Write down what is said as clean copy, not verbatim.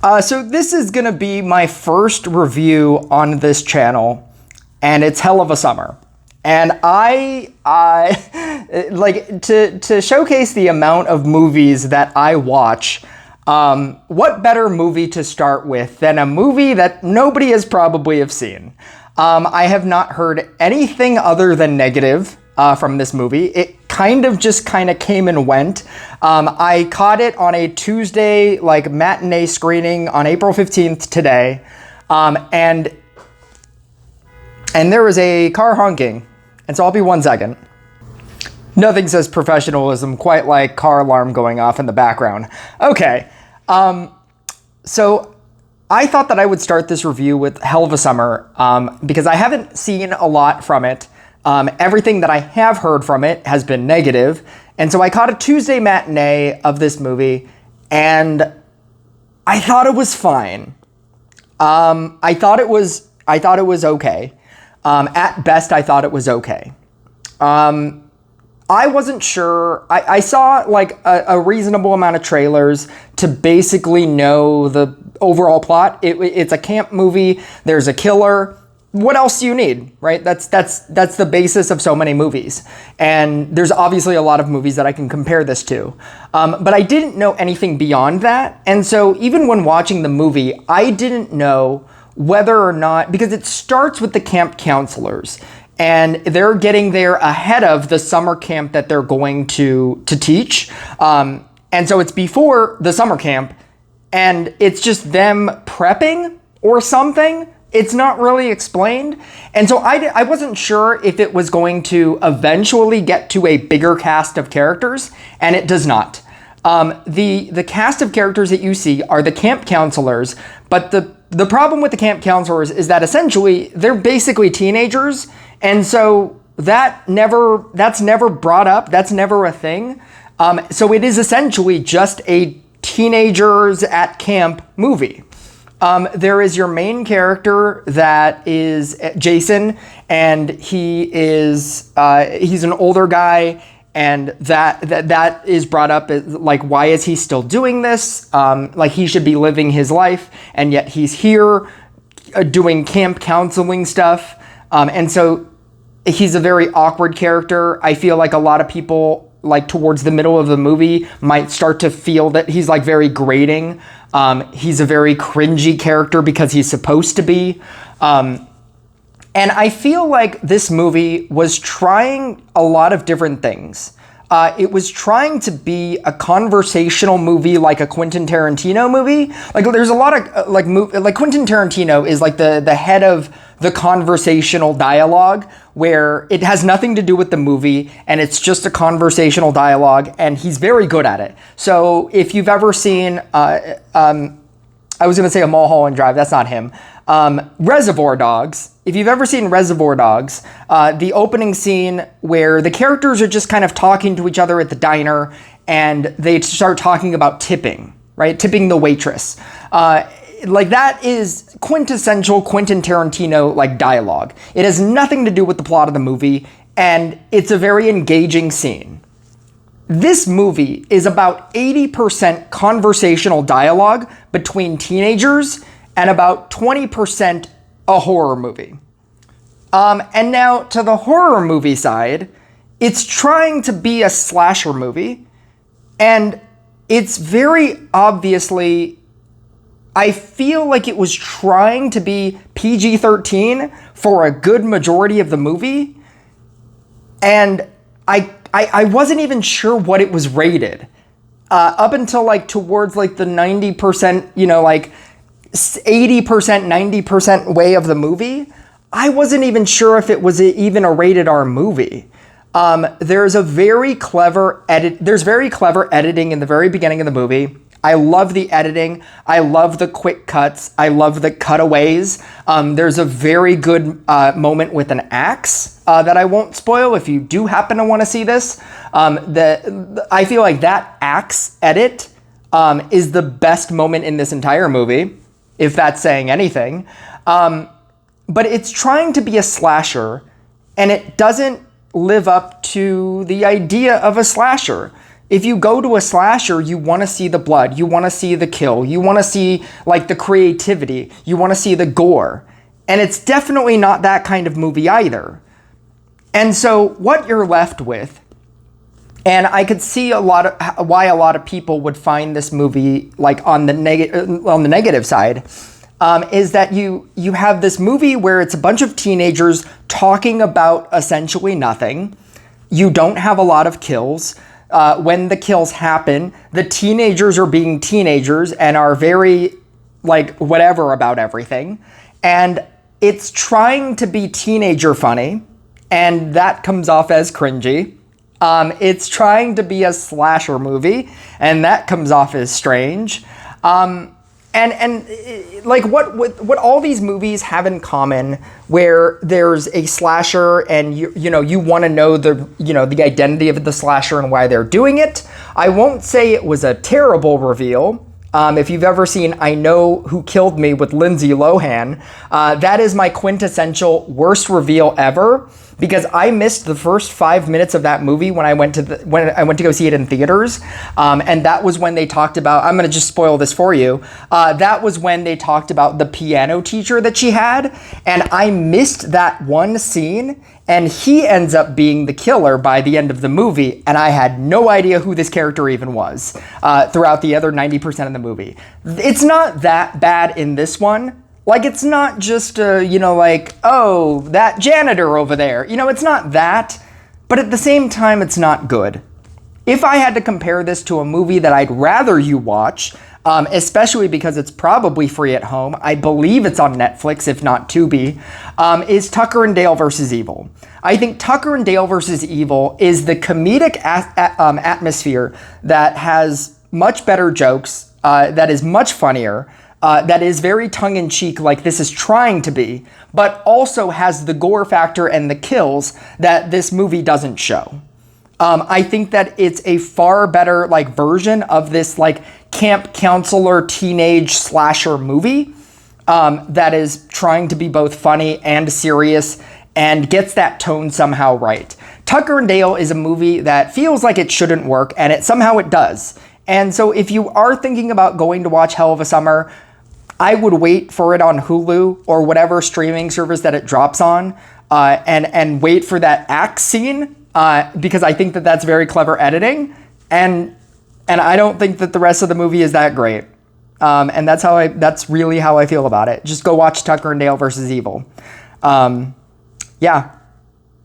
So this is gonna be my first review on this channel, and it's Hell of a Summer. And I like to showcase the amount of movies that I watch. What better movie to start with than a movie that nobody has probably have seen? I have not heard anything other than negative from this movie. It kind of came and went. I caught it on a Tuesday matinee screening on April 15th today, and there was a car honking, and so I'll be 1 second. Nothing says professionalism quite like car alarm going off in the background. Okay, so I thought that I would start this review with Hell of a Summer because I haven't seen a lot from it. Everything that I have heard from it has been negative. And so I caught a Tuesday matinee of this movie, and I thought it was fine. I thought it was okay. At best, I thought it was okay. I wasn't sure. I saw a reasonable amount of trailers to basically know the overall plot. It's a camp movie. There's a killer. What else do you need, right? That's the basis of so many movies. And there's obviously a lot of movies that I can compare this to. But I didn't know anything beyond that. And so even when watching the movie, I didn't know whether or not, because it starts with the camp counselors, and they're getting there ahead of the summer camp that they're going to teach. And so it's before the summer camp, and it's just them prepping or something. It's not really explained. And so I wasn't sure if it was going to eventually get to a bigger cast of characters, and it does not. The cast of characters that you see are the camp counselors, but the problem with the camp counselors is that essentially they're basically teenagers, and so that's never brought up. That's never a thing. So it is essentially just a teenagers at camp movie. There is your main character that is Jason, and he's an older guy, and that is brought up as why is he still doing this? He should be living his life, and yet he's here doing camp counseling stuff. And so he's a very awkward character. I feel like a lot of people towards the middle of the movie might start to feel that he's very grating. He's a very cringy character because he's supposed to be. And I feel like this movie was trying a lot of different things. It was trying to be a conversational movie, like a Quentin Tarantino movie. There's a lot of Quentin Tarantino is the head of the conversational dialogue, where it has nothing to do with the movie and it's just a conversational dialogue, and he's very good at it. So if you've ever seen, I was going to say A Mulholland Drive, that's not him. Reservoir Dogs. If you've ever seen Reservoir Dogs, the opening scene where the characters are just kind of talking to each other at the diner, and they start talking about tipping, right? Tipping the waitress. That is quintessential Quentin Tarantino dialogue. It has nothing to do with the plot of the movie, and it's a very engaging scene. This movie is about 80% conversational dialogue between teenagers and about 20% a horror movie. And now to the horror movie side, it's trying to be a slasher movie, and it's very obviously, I feel like it was trying to be PG-13 for a good majority of the movie, and I wasn't even sure what it was rated. Up until towards the 90%, 80%, 90% way of the movie, I wasn't even sure if it was even a rated R movie. There's very clever editing in the very beginning of the movie. I love the editing. I love the quick cuts. I love the cutaways. There's a very good moment with an axe that I won't spoil if you do happen to want to see this. I feel like that axe edit is the best moment in this entire movie, if that's saying anything. But it's trying to be a slasher, and it doesn't live up to the idea of a slasher. If you go to a slasher, you want to see the blood, you want to see the kill, you want to see like the creativity, you want to see the gore. And it's definitely not that kind of movie either. And so what you're left with, and I could see why a lot of people would find this movie like on the negative side, is that you have this movie where it's a bunch of teenagers talking about essentially nothing. You don't have a lot of kills. When the kills happen, the teenagers are being teenagers and are very like whatever about everything. And it's trying to be teenager funny, and that comes off as cringy. It's trying to be a slasher movie, and that comes off as strange. And like what all these movies have in common, where there's a slasher and you want to know the identity of the slasher and why they're doing it. I won't say it was a terrible reveal. If you've ever seen I Know Who Killed Me with Lindsay Lohan, that is my quintessential worst reveal ever, because I missed the first 5 minutes of that movie when I went to go see it in theaters, and that was when they talked about. I'm gonna just spoil this for you. That was when they talked about the piano teacher that she had, and I missed that one scene. And he ends up being the killer by the end of the movie, and I had no idea who this character even was throughout the other 90% of the movie. It's not that bad in this one. Like, it's not just, like, oh, that janitor over there. It's not that, but at the same time, it's not good. If I had to compare this to a movie that I'd rather you watch, especially because it's probably free at home, I believe it's on Netflix, if not Tubi, is Tucker and Dale vs. Evil. I think Tucker and Dale vs. Evil is the comedic atmosphere that has much better jokes, that is much funnier, that is very tongue-in-cheek like this is trying to be, but also has the gore factor and the kills that this movie doesn't show. I think that it's a far better version of this camp counselor teenage slasher movie that is trying to be both funny and serious and gets that tone somehow right. Tucker and Dale is a movie that feels like it shouldn't work, and it does. And so if you are thinking about going to watch Hell of a Summer, I would wait for it on Hulu or whatever streaming service that it drops on, and wait for that axe scene, because I think that that's very clever editing, and I don't think that the rest of the movie is that great. And that's really how I feel about it. Just go watch Tucker and Dale vs. Evil. Yeah,